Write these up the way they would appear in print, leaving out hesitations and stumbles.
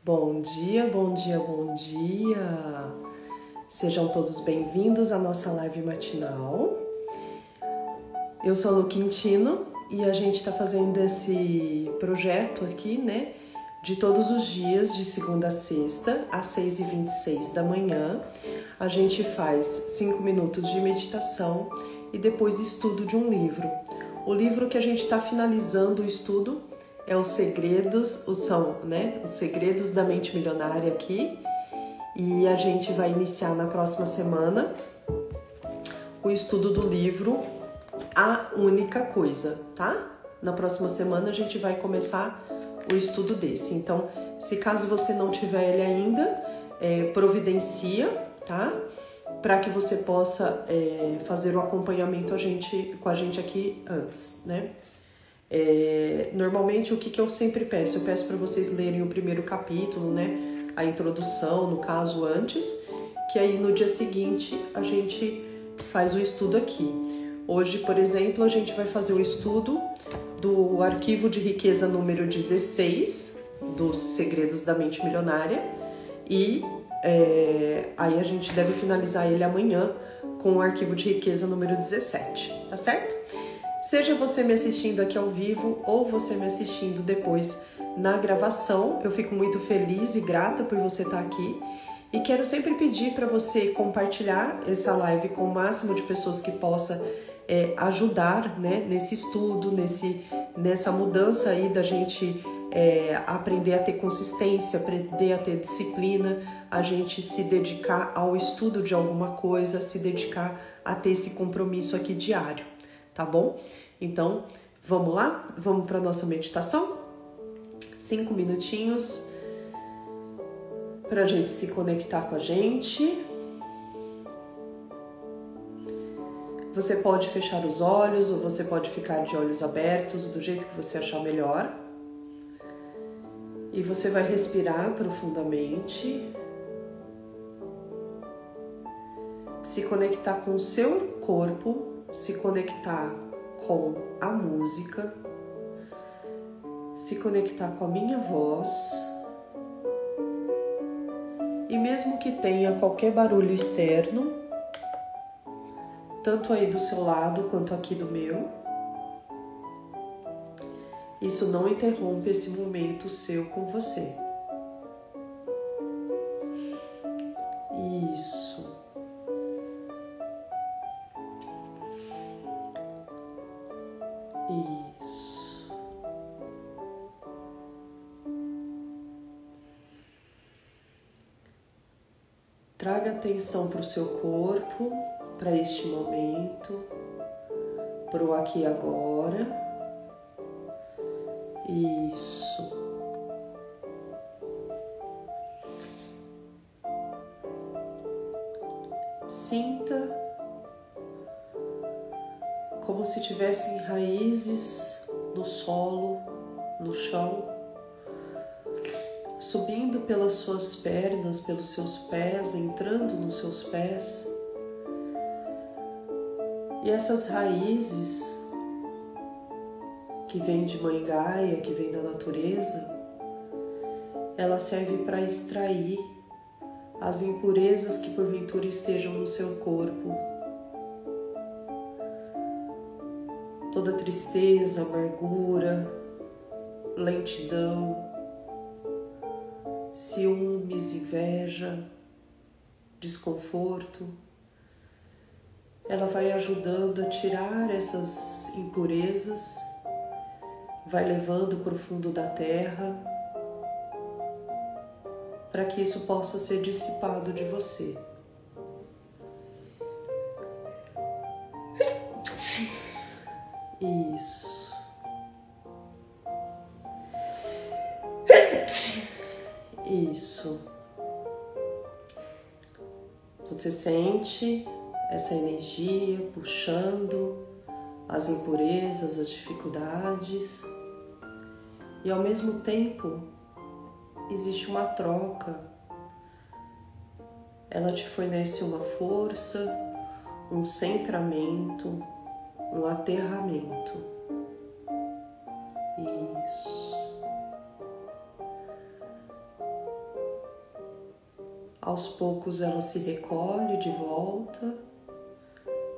Bom dia, bom dia, bom dia! Sejam todos bem-vindos à nossa live matinal. Eu sou a Lu Quintino e a gente está fazendo esse projeto aqui, né? De todos os dias, de segunda a sexta, às 6h26 da manhã. A gente faz 5 minutos de meditação e depois estudo de um livro. O livro que a gente está finalizando o estudo é Os Segredos da Mente Milionária aqui. E a gente vai iniciar na próxima semana o estudo do livro A Única Coisa, tá? Na próxima semana a gente vai começar o estudo desse. Então, se caso você não tiver ele ainda, providencia, tá? Para que você possa fazer o acompanhamento com a gente aqui antes, né? Normalmente o que eu sempre peço? Eu peço para vocês lerem o primeiro capítulo, né? A introdução, no caso, antes, que aí no dia seguinte a gente faz o estudo aqui. Hoje, por exemplo, a gente vai fazer o estudo do arquivo de riqueza número 16, dos Segredos da Mente Milionária, e aí a gente deve finalizar ele amanhã com o arquivo de riqueza número 17, tá certo? Seja você me assistindo aqui ao vivo ou você me assistindo depois na gravação, eu fico muito feliz e grata por você estar aqui. E quero sempre pedir para você compartilhar essa live com o máximo de pessoas que possa ajudar, né, nesse estudo, nessa mudança aí da gente aprender a ter consistência, aprender a ter disciplina, a gente se dedicar ao estudo de alguma coisa, se dedicar a ter esse compromisso aqui diário. Tá bom? Então, vamos lá? Vamos para a nossa meditação? 5 minutinhos para a gente se conectar com a gente. Você pode fechar os olhos ou você pode ficar de olhos abertos, do jeito que você achar melhor. E você vai respirar profundamente. Se conectar com o seu corpo, se conectar com a música, se conectar com a minha voz, e mesmo que tenha qualquer barulho externo, tanto aí do seu lado quanto aqui do meu, isso não interrompe esse momento seu com você. Isso. Isso. Traga atenção para o seu corpo, para este momento, para o aqui e agora. Isso. Sinta como se tivessem raízes no solo, no chão, subindo pelas suas pernas, pelos seus pés, entrando nos seus pés. E essas raízes que vêm de Mãe Gaia, que vêm da natureza, ela serve para extrair as impurezas que porventura estejam no seu corpo. Toda tristeza, amargura, lentidão, ciúmes, inveja, desconforto. Ela vai ajudando a tirar essas impurezas, vai levando para o fundo da terra, para que isso possa ser dissipado de você. Isso. Isso. Você sente essa energia puxando as impurezas, as dificuldades, e ao mesmo tempo existe uma troca. Ela te fornece uma força, um centramento, um aterramento. Isso. Aos poucos ela se recolhe de volta,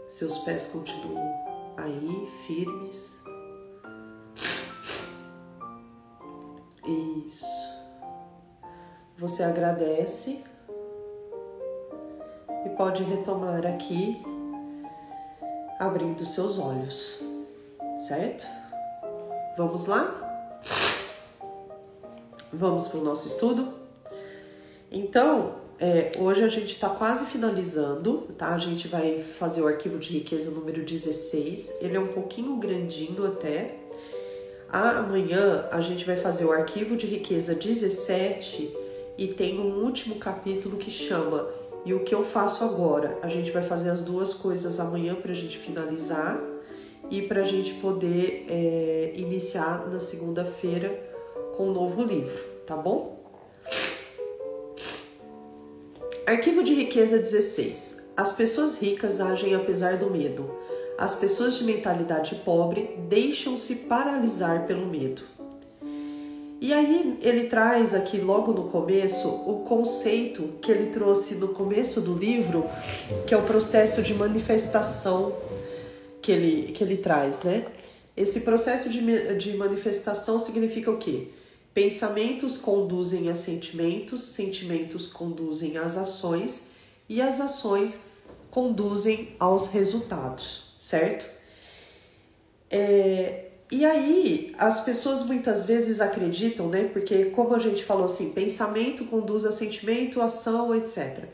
seus pés continuam aí, firmes. Isso. Você agradece e pode retomar aqui, abrindo seus olhos, certo? Vamos lá? Vamos para o nosso estudo? Então, hoje a gente está quase finalizando, tá? A gente vai fazer o arquivo de riqueza número 16, ele é um pouquinho grandinho até. Amanhã a gente vai fazer o arquivo de riqueza 17 e tem um último capítulo que chama E o que eu faço agora? A gente vai fazer as duas coisas amanhã para a gente finalizar e para a gente poder iniciar na segunda-feira com um novo livro, tá bom? Arquivo de riqueza 16. As pessoas ricas agem apesar do medo. As pessoas de mentalidade pobre deixam-se paralisar pelo medo. E aí ele traz aqui logo no começo o conceito que ele trouxe no começo do livro, que é o processo de manifestação que ele traz, né? Esse processo de manifestação significa o quê? Pensamentos conduzem a sentimentos, sentimentos conduzem às ações e as ações conduzem aos resultados, certo? E aí, as pessoas muitas vezes acreditam, né? Porque como a gente falou assim, pensamento conduz a sentimento, ação, etc.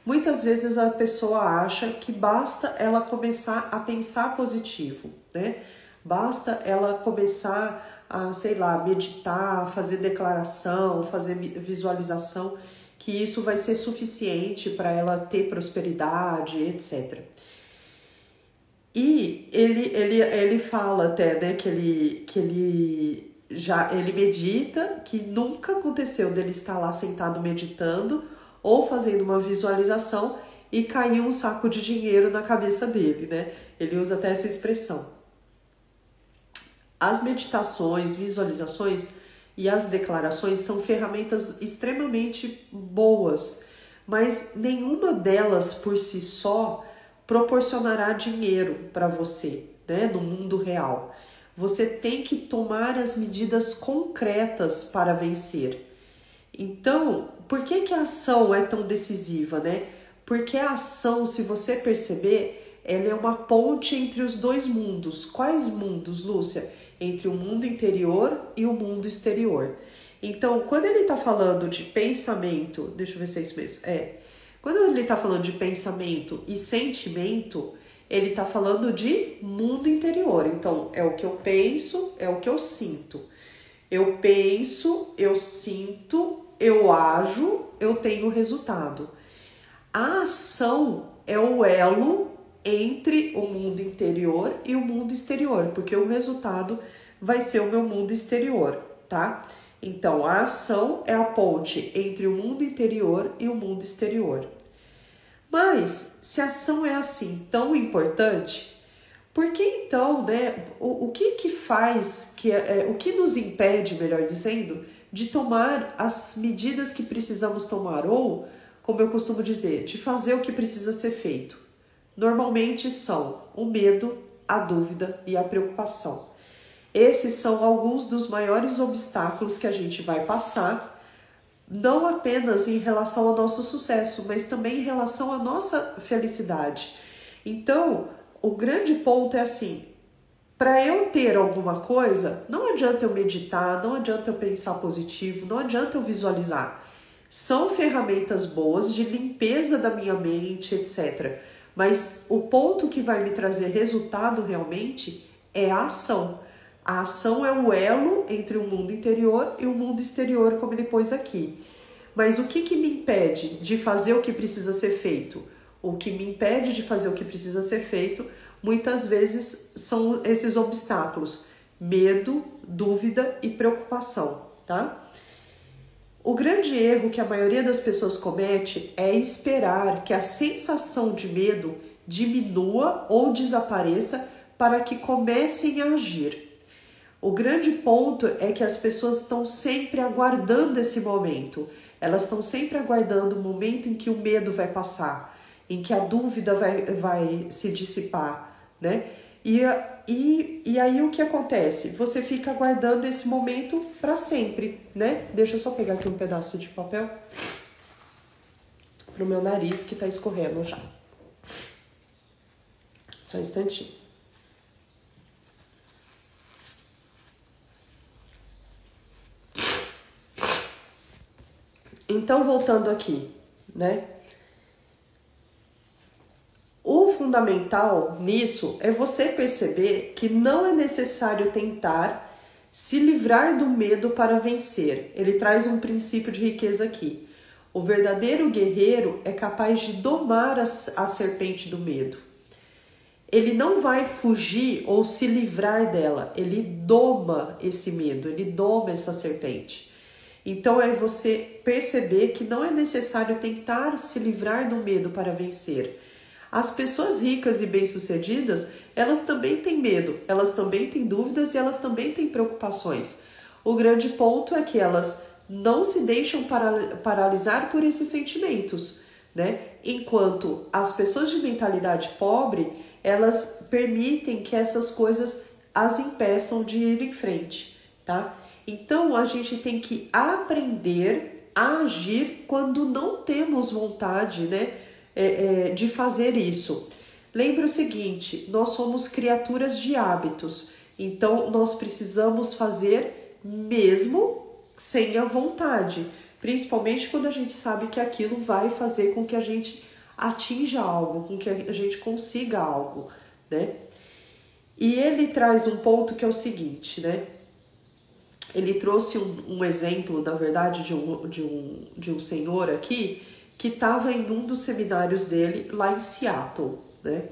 Muitas vezes a pessoa acha que basta ela começar a pensar positivo, né? Basta ela começar a, sei lá, meditar, fazer declaração, fazer visualização, que isso vai ser suficiente para ela ter prosperidade, etc. E ele fala até, né, que ele medita, que nunca aconteceu dele estar lá sentado meditando ou fazendo uma visualização e caiu um saco de dinheiro na cabeça dele, né? Ele usa até essa expressão. As meditações, visualizações e as declarações são ferramentas extremamente boas, mas nenhuma delas por si só proporcionará dinheiro para você, né, no mundo real. Você tem que tomar as medidas concretas para vencer. Então, por que a ação é tão decisiva, né? Porque a ação, se você perceber, ela é uma ponte entre os dois mundos. Quais mundos, Lúcia? Entre o mundo interior e o mundo exterior. Então, quando ele está falando de pensamento, deixa eu ver se é isso mesmo, quando ele está falando de pensamento e sentimento, ele está falando de mundo interior. Então, é o que eu penso, é o que eu sinto. Eu penso, eu sinto, eu ajo, eu tenho resultado. A ação é o elo entre o mundo interior e o mundo exterior, porque o resultado vai ser o meu mundo exterior, tá? Então, a ação é a ponte entre o mundo interior e o mundo exterior. Mas, se a ação é assim tão importante, por que então, né, o que faz, o que nos impede, melhor dizendo, de tomar as medidas que precisamos tomar, ou, como eu costumo dizer, de fazer o que precisa ser feito? Normalmente são o medo, a dúvida e a preocupação. Esses são alguns dos maiores obstáculos que a gente vai passar, não apenas em relação ao nosso sucesso, mas também em relação à nossa felicidade. Então, o grande ponto é assim, para eu ter alguma coisa, não adianta eu meditar, não adianta eu pensar positivo, não adianta eu visualizar. São ferramentas boas de limpeza da minha mente, etc. Mas o ponto que vai me trazer resultado realmente é a ação. A ação é o elo entre o mundo interior e o mundo exterior, como ele pôs aqui. Mas o que me impede de fazer o que precisa ser feito? O que me impede de fazer o que precisa ser feito, muitas vezes, são esses obstáculos. Medo, dúvida e preocupação, tá? O grande erro que a maioria das pessoas comete é esperar que a sensação de medo diminua ou desapareça para que comecem a agir. O grande ponto é que as pessoas estão sempre aguardando esse momento. Elas estão sempre aguardando o momento em que o medo vai passar, em que a dúvida vai se dissipar, né? E aí o que acontece? Você fica aguardando esse momento para sempre, né? Deixa eu só pegar aqui um pedaço de papel pro meu nariz que tá escorrendo já. Só um instantinho. Então, voltando aqui, né? O fundamental nisso é você perceber que não é necessário tentar se livrar do medo para vencer. Ele traz um princípio de riqueza aqui. O verdadeiro guerreiro é capaz de domar a serpente do medo. Ele não vai fugir ou se livrar dela, ele doma esse medo, ele doma essa serpente. Então é você perceber que não é necessário tentar se livrar do medo para vencer. As pessoas ricas e bem-sucedidas, elas também têm medo, elas também têm dúvidas e elas também têm preocupações. O grande ponto é que elas não se deixam paralisar por esses sentimentos, né? Enquanto as pessoas de mentalidade pobre, elas permitem que essas coisas as impeçam de ir em frente, tá? Então a gente tem que aprender a agir quando não temos vontade, né? De fazer isso. Lembre o seguinte, nós somos criaturas de hábitos, então nós precisamos fazer mesmo sem a vontade, principalmente quando a gente sabe que aquilo vai fazer com que a gente atinja algo, com que a gente consiga algo, né? E ele traz um ponto que é o seguinte, né? Ele trouxe um exemplo, na verdade, de um senhor aqui, que estava em um dos seminários dele lá em Seattle, né?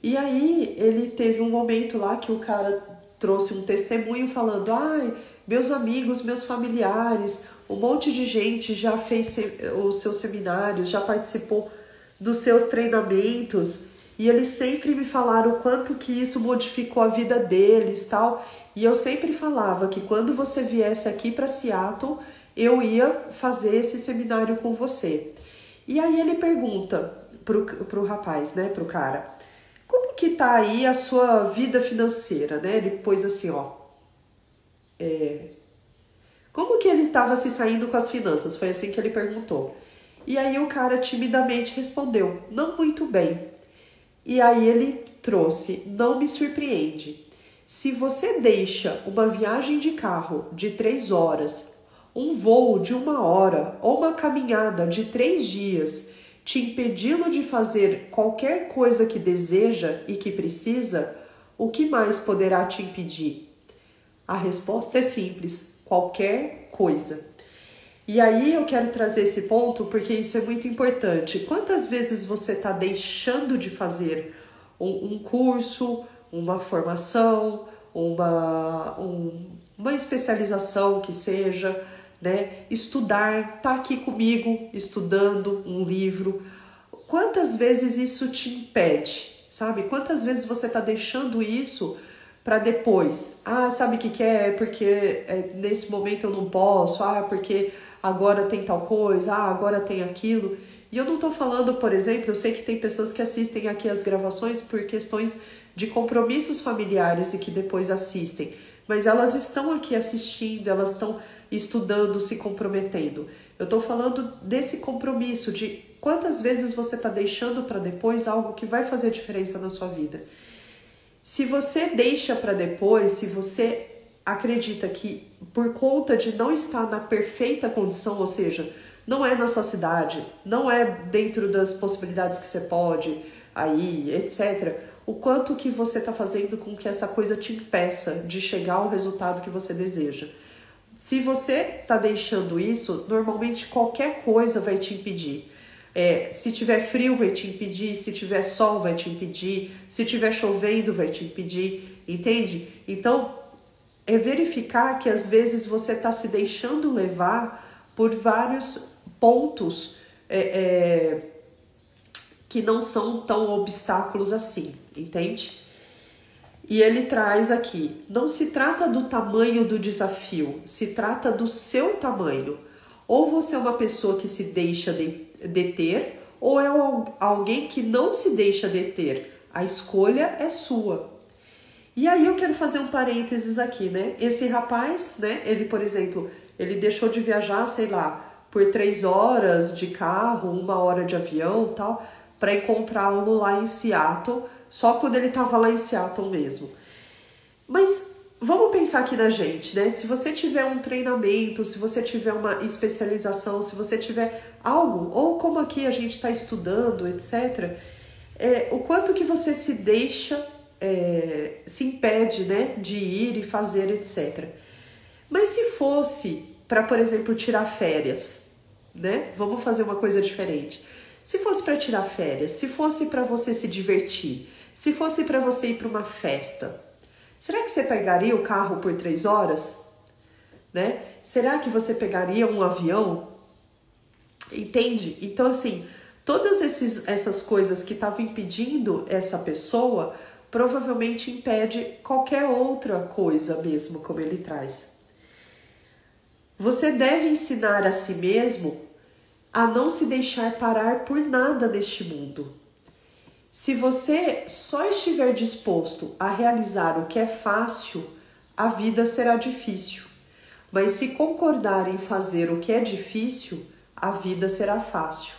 E aí ele teve um momento lá que o cara trouxe um testemunho falando: ai, meus amigos, meus familiares, um monte de gente já fez os seus seminários, já participou dos seus treinamentos, e eles sempre me falaram o quanto que isso modificou a vida deles, tal. E eu sempre falava que quando você viesse aqui para Seattle, eu ia fazer esse seminário com você. E aí ele pergunta pro rapaz, né, pro cara, como que tá aí a sua vida financeira, né? Ele pôs assim, ó, como que ele estava se saindo com as finanças? Foi assim que ele perguntou. E aí o cara timidamente respondeu, não muito bem. E aí ele trouxe, não me surpreende. Se você deixa uma viagem de carro de 3 horas, um voo de 1 hora ou uma caminhada de 3 dias te impedi-lo de fazer qualquer coisa que deseja e que precisa, o que mais poderá te impedir? A resposta é simples, qualquer coisa. E aí eu quero trazer esse ponto porque isso é muito importante. Quantas vezes você está deixando de fazer um curso, uma formação, uma especialização que seja, né? Estudar, tá aqui comigo estudando um livro. Quantas vezes isso te impede, sabe? Quantas vezes você tá deixando isso para depois? Ah, sabe o que é? Porque nesse momento eu não posso. Ah, porque agora tem tal coisa. Ah, agora tem aquilo. E eu não tô falando, por exemplo, eu sei que tem pessoas que assistem aqui as gravações por questões de compromissos familiares e que depois assistem, mas elas estão aqui assistindo, elas estão estudando, se comprometendo. Eu estou falando desse compromisso, de quantas vezes você está deixando para depois algo que vai fazer diferença na sua vida. Se você deixa para depois, se você acredita que por conta de não estar na perfeita condição, ou seja, não é na sua cidade, não é dentro das possibilidades que você pode, aí, etc., o quanto que você está fazendo com que essa coisa te impeça de chegar ao resultado que você deseja. Se você está deixando isso, normalmente qualquer coisa vai te impedir. Se tiver frio vai te impedir, se tiver sol vai te impedir, se tiver chovendo vai te impedir, entende? Então, é verificar que às vezes você está se deixando levar por vários pontos que não são tão obstáculos assim, entende? E ele traz aqui, não se trata do tamanho do desafio, se trata do seu tamanho. Ou você é uma pessoa que se deixa deter, ou é alguém que não se deixa deter. A escolha é sua. E aí eu quero fazer um parênteses aqui, né? Esse rapaz, né? Ele, por exemplo, ele deixou de viajar, sei lá, por 3 horas de carro, 1 hora de avião, tal, para encontrá-lo lá em Seattle, só quando ele estava lá em Seattle mesmo. Mas vamos pensar aqui na gente, né? Se você tiver um treinamento, se você tiver uma especialização, se você tiver algo, ou como aqui a gente está estudando, etc., o quanto que você se deixa, se impede, né, de ir e fazer, etc. Mas se fosse para, por exemplo, tirar férias, né? Vamos fazer uma coisa diferente. Se fosse para tirar férias, se fosse para você se divertir, se fosse para você ir para uma festa, será que você pegaria o carro por 3 horas? Né? Será que você pegaria um avião? Entende? Então, assim, todas essas coisas que estavam impedindo essa pessoa, provavelmente impede qualquer outra coisa mesmo, como ele traz. Você deve ensinar a si mesmo a não se deixar parar por nada neste mundo. Se você só estiver disposto a realizar o que é fácil, a vida será difícil. Mas se concordar em fazer o que é difícil, a vida será fácil.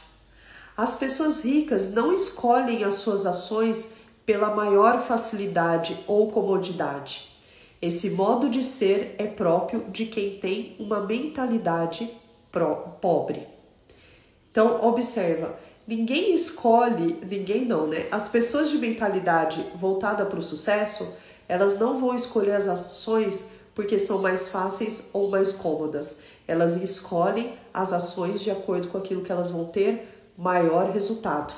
As pessoas ricas não escolhem as suas ações pela maior facilidade ou comodidade. Esse modo de ser é próprio de quem tem uma mentalidade pobre. Então, observa, ninguém escolhe, ninguém não, né? As pessoas de mentalidade voltada para o sucesso, elas não vão escolher as ações porque são mais fáceis ou mais cômodas. Elas escolhem as ações de acordo com aquilo que elas vão ter maior resultado,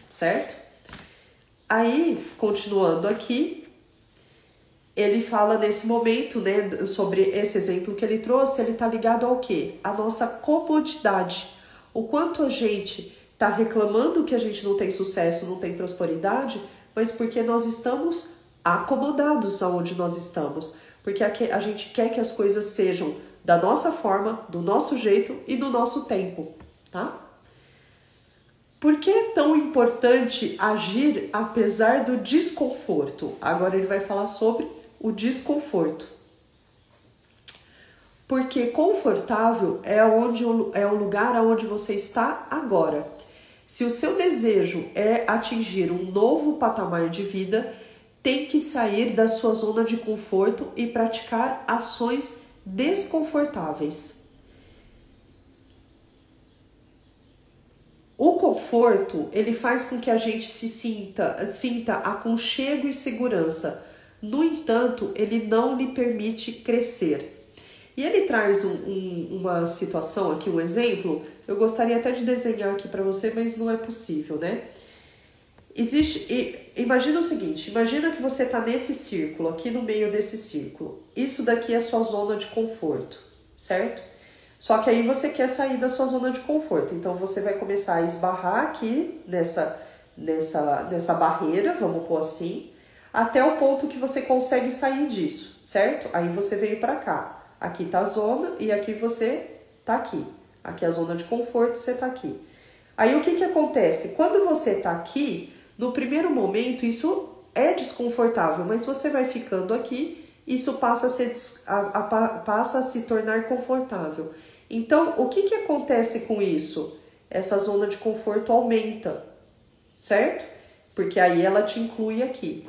certo? Aí, continuando aqui, ele fala nesse momento, né, sobre esse exemplo que ele trouxe, ele está ligado ao quê? A nossa comodidade. O quanto a gente está reclamando que a gente não tem sucesso, não tem prosperidade, mas porque nós estamos acomodados aonde nós estamos. Porque a gente quer que as coisas sejam da nossa forma, do nosso jeito e do nosso tempo, tá? Por que é tão importante agir apesar do desconforto? Agora ele vai falar sobre o desconforto. Porque confortável é o lugar onde você está agora. Se o seu desejo é atingir um novo patamar de vida, tem que sair da sua zona de conforto e praticar ações desconfortáveis. O conforto, ele faz com que a gente sinta aconchego e segurança. No entanto, ele não lhe permite crescer. E ele traz uma situação aqui, um exemplo. Eu gostaria até de desenhar aqui para você, mas não é possível, né? Imagina o seguinte, imagina que você está nesse círculo, aqui no meio desse círculo. Isso daqui é a sua zona de conforto, certo? Só que aí você quer sair da sua zona de conforto. Então você vai começar a esbarrar aqui nessa barreira, vamos pôr assim, até o ponto que você consegue sair disso, certo? Aí você veio para cá. Aqui tá a zona e aqui você tá aqui. Aqui é a zona de conforto, você tá aqui. Aí o que acontece? Quando você tá aqui, no primeiro momento isso é desconfortável, mas você vai ficando aqui, isso passa a se tornar confortável. Então, o que acontece com isso? Essa zona de conforto aumenta, certo? Porque aí ela te inclui aqui.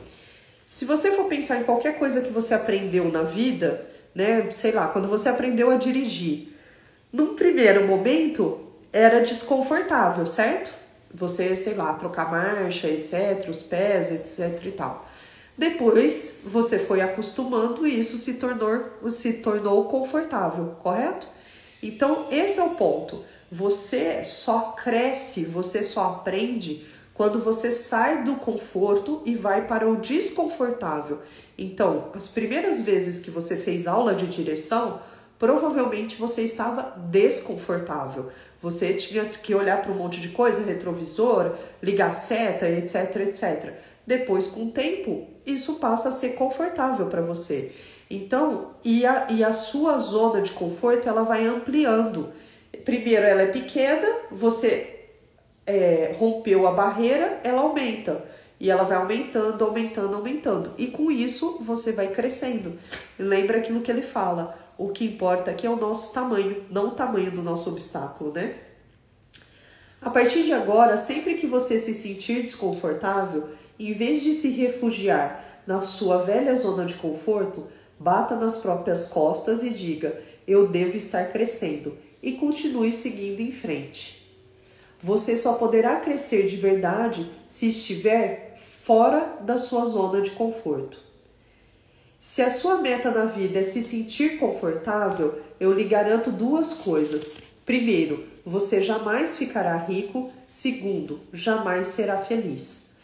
Se você for pensar em qualquer coisa que você aprendeu na vida, né, sei lá, quando você aprendeu a dirigir, num primeiro momento era desconfortável, certo? Você, sei lá, trocar marcha, etc, os pés, etc e tal. Depois você foi acostumando e isso se tornou confortável, correto? Então esse é o ponto. Você só cresce, você só aprende quando você sai do conforto e vai para o desconfortável. Então, as primeiras vezes que você fez aula de direção, provavelmente você estava desconfortável. Você tinha que olhar para um monte de coisa, retrovisor, ligar seta, etc, etc. Depois, com o tempo, isso passa a ser confortável para você. Então, e a sua zona de conforto, ela vai ampliando. Primeiro, ela é pequena, você rompeu a barreira, ela aumenta. E ela vai aumentando, aumentando, aumentando. E com isso, você vai crescendo. Lembra aquilo que ele fala. O que importa aqui é o nosso tamanho, não o tamanho do nosso obstáculo, né? A partir de agora, sempre que você se sentir desconfortável, em vez de se refugiar na sua velha zona de conforto, bata nas próprias costas e diga: eu devo estar crescendo, e continue seguindo em frente. Você só poderá crescer de verdade se estiver fora da sua zona de conforto. Se a sua meta na vida é se sentir confortável, eu lhe garanto duas coisas. Primeiro, você jamais ficará rico. Segundo, jamais será feliz.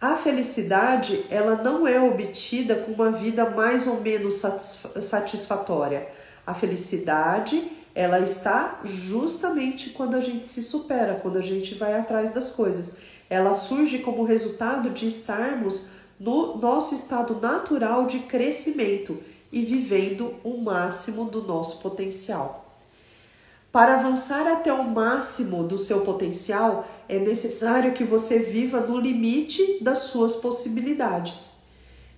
A felicidade, ela não é obtida com uma vida mais ou menos satisfatória. A felicidade, ela está justamente quando a gente se supera, quando a gente vai atrás das coisas. Ela surge como resultado de estarmos no nosso estado natural de crescimento e vivendo o máximo do nosso potencial. Para avançar até o máximo do seu potencial, é necessário que você viva no limite das suas possibilidades.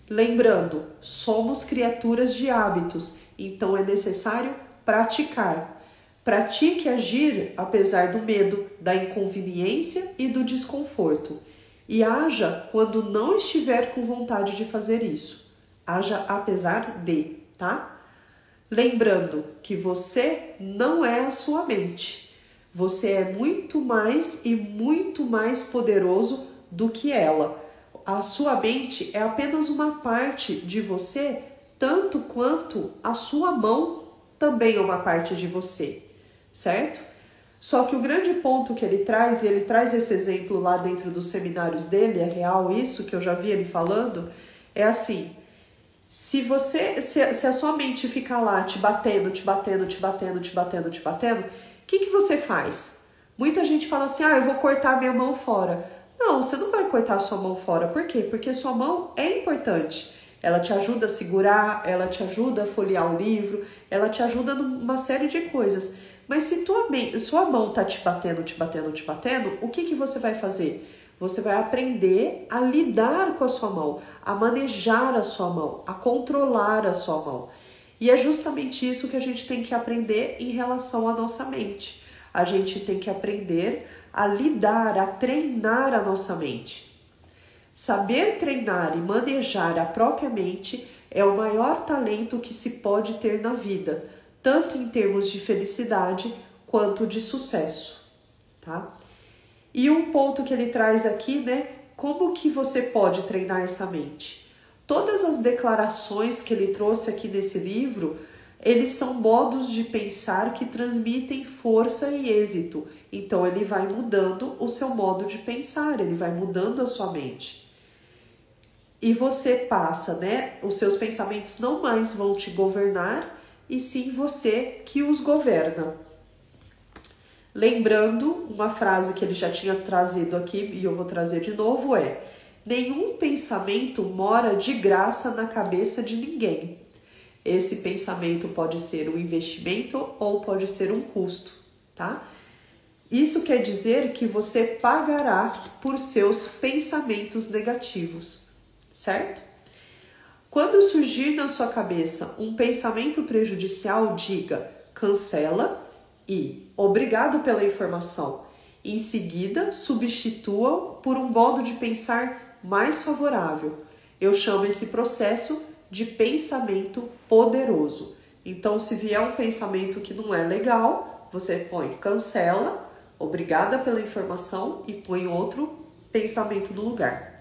Lembrando, somos criaturas de hábitos, então é necessário praticar. Pratique agir apesar do medo, da inconveniência e do desconforto. E haja quando não estiver com vontade de fazer isso. Haja apesar de, tá? Lembrando que você não é a sua mente. Você é muito mais e muito mais poderoso do que ela. A sua mente é apenas uma parte de você, tanto quanto a sua mão também é uma parte de você, certo? Só que o grande ponto que ele traz, e ele traz esse exemplo lá dentro dos seminários dele, é real isso que eu já vi ele falando, é assim: se a sua mente ficar lá te batendo, o que você faz? Muita gente fala assim: eu vou cortar minha mão fora. Não, você não vai cortar a sua mão fora. Por quê? Porque sua mão é importante. Ela te ajuda a segurar, ela te ajuda a folhear o livro, ela te ajuda numa série de coisas. Mas se sua mão tá te batendo, o que você vai fazer? Você vai aprender a lidar com a sua mão, a manejar a sua mão, a controlar a sua mão. E é justamente isso que a gente tem que aprender em relação à nossa mente. A gente tem que aprender a lidar, a treinar a nossa mente. Saber treinar e manejar a própria mente é o maior talento que se pode ter na vida, tanto em termos de felicidade quanto de sucesso, tá? E um ponto que ele traz aqui, né? Como que você pode treinar essa mente? Todas as declarações que ele trouxe aqui nesse livro, eles são modos de pensar que transmitem força e êxito. Então ele vai mudando o seu modo de pensar, ele vai mudando a sua mente. E você passa, né? Os seus pensamentos não mais vão te governar, e sim você que os governa. Lembrando, uma frase que ele já tinha trazido aqui e eu vou trazer de novo é: nenhum pensamento mora de graça na cabeça de ninguém. Esse pensamento pode ser um investimento ou pode ser um custo, tá? Isso quer dizer que você pagará por seus pensamentos negativos, certo? Quando surgir na sua cabeça um pensamento prejudicial, diga: cancela e obrigado pela informação. Em seguida, substitua-o por um modo de pensar mais favorável. Eu chamo esse processo de pensamento poderoso. Então, se vier um pensamento que não é legal, você põe cancela, obrigada pela informação e põe outro pensamento no lugar.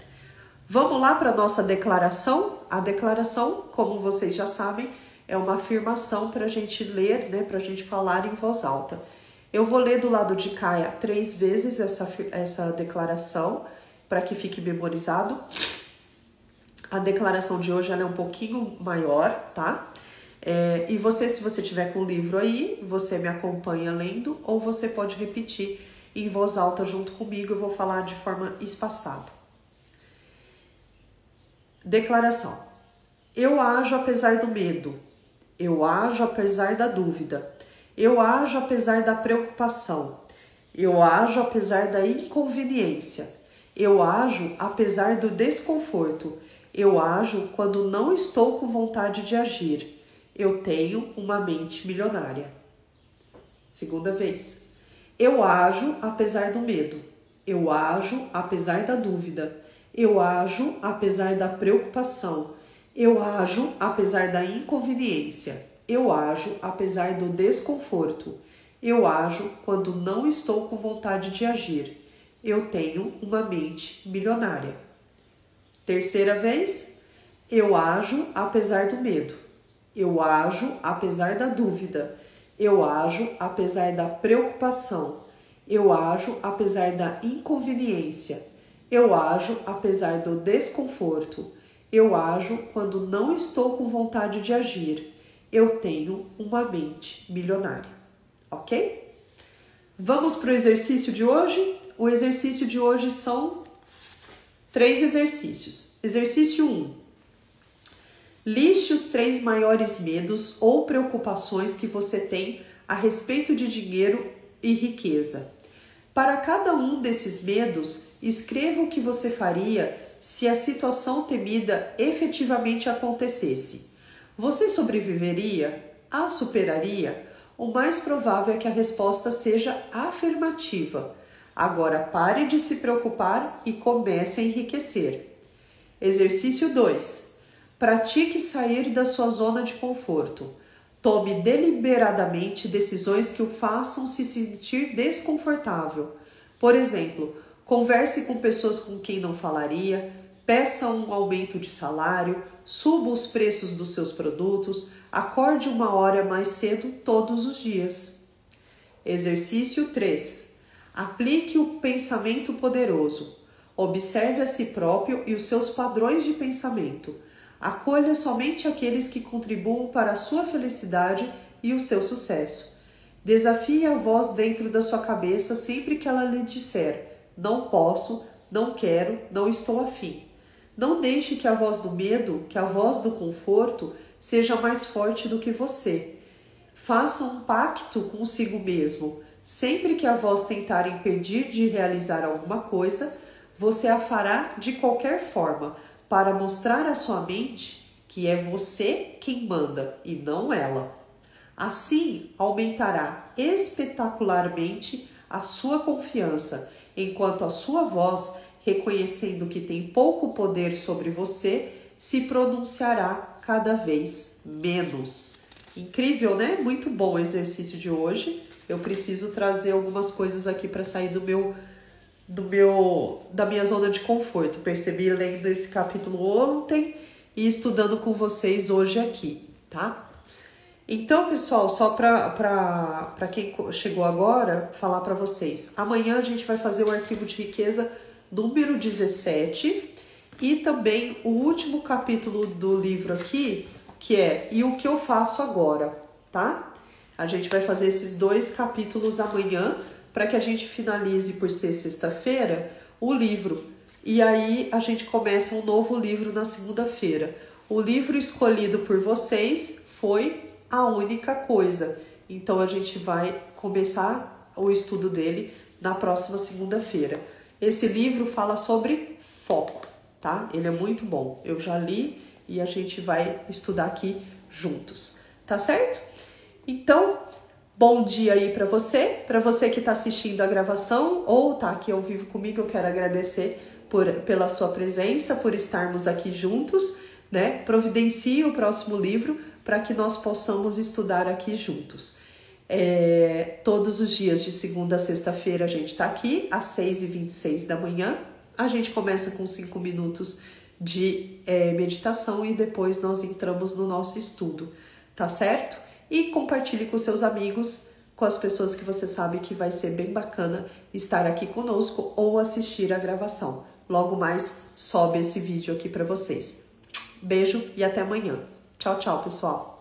Vamos lá para a nossa declaração? A declaração, como vocês já sabem, é uma afirmação para a gente ler, né, para a gente falar em voz alta. Eu vou ler do lado de cá 3 vezes essa declaração, para que fique memorizado. A declaração de hoje ela é um pouquinho maior, tá? E você, se você tiver com o livro aí, você me acompanha lendo, ou você pode repetir em voz alta junto comigo, eu vou falar de forma espaçada. Declaração. Eu ajo apesar do medo. Eu ajo apesar da dúvida. Eu ajo apesar da preocupação. Eu ajo apesar da inconveniência. Eu ajo apesar do desconforto. Eu ajo quando não estou com vontade de agir. Eu tenho uma mente milionária. Segunda vez. Eu ajo apesar do medo. Eu ajo apesar da dúvida. Eu ajo apesar da preocupação. Eu ajo apesar da inconveniência. Eu ajo apesar do desconforto. Eu ajo quando não estou com vontade de agir. Eu tenho uma mente milionária. Terceira vez. Eu ajo apesar do medo. Eu ajo apesar da dúvida. Eu ajo apesar da preocupação. Eu ajo apesar da inconveniência. Eu ajo apesar do desconforto. Eu ajo quando não estou com vontade de agir. Eu tenho uma mente milionária. Ok? Vamos para o exercício de hoje? O exercício de hoje são 3 exercícios. Exercício 1. Liste os 3 maiores medos ou preocupações que você tem a respeito de dinheiro e riqueza. Para cada um desses medos, escreva o que você faria se a situação temida efetivamente acontecesse. Você sobreviveria? A superaria? O mais provável é que a resposta seja afirmativa. Agora pare de se preocupar e comece a enriquecer. Exercício 2. Pratique sair da sua zona de conforto. Tome deliberadamente decisões que o façam se sentir desconfortável. Por exemplo, converse com pessoas com quem não falaria, peça um aumento de salário, suba os preços dos seus produtos, acorde 1 hora mais cedo todos os dias. Exercício 3. Aplique o pensamento poderoso. Observe a si próprio e os seus padrões de pensamento. Acolha somente aqueles que contribuam para a sua felicidade e o seu sucesso. Desafie a voz dentro da sua cabeça sempre que ela lhe disser: não posso, não quero, não estou afim. Não deixe que a voz do medo, que a voz do conforto, seja mais forte do que você. Faça um pacto consigo mesmo. Sempre que a voz tentar impedir de realizar alguma coisa, você a fará de qualquer forma, para mostrar à sua mente que é você quem manda e não ela. Assim, aumentará espetacularmente a sua confiança, enquanto a sua voz, reconhecendo que tem pouco poder sobre você, se pronunciará cada vez menos. Incrível, né? Muito bom o exercício de hoje. Eu preciso trazer algumas coisas aqui para sair da minha zona de conforto. Percebi lendo esse capítulo ontem e estudando com vocês hoje aqui, tá? Então, pessoal, só para quem chegou agora, falar para vocês. Amanhã a gente vai fazer o arquivo de riqueza número 17 e também o último capítulo do livro aqui, que é E o que eu faço agora, tá? A gente vai fazer esses 2 capítulos amanhã para que a gente finalize, por ser sexta-feira, o livro. E aí a gente começa um novo livro na segunda-feira. O livro escolhido por vocês foi A Única Coisa. Então a gente vai começar o estudo dele na próxima segunda-feira. Esse livro fala sobre foco, tá? Ele é muito bom. Eu já li e a gente vai estudar aqui juntos, tá certo? Então, bom dia aí para você que está assistindo a gravação ou tá aqui ao vivo comigo. Eu quero agradecer pela sua presença, por estarmos aqui juntos, né? Providencie o próximo livro para que nós possamos estudar aqui juntos. Todos os dias de segunda a sexta-feira a gente está aqui às 6h26 da manhã. A gente começa com 5 minutos de meditação e depois nós entramos no nosso estudo, tá certo? E compartilhe com seus amigos, com as pessoas que você sabe que vai ser bem bacana estar aqui conosco ou assistir a gravação. Logo mais sobe esse vídeo aqui para vocês. Beijo e até amanhã. Tchau, tchau, pessoal!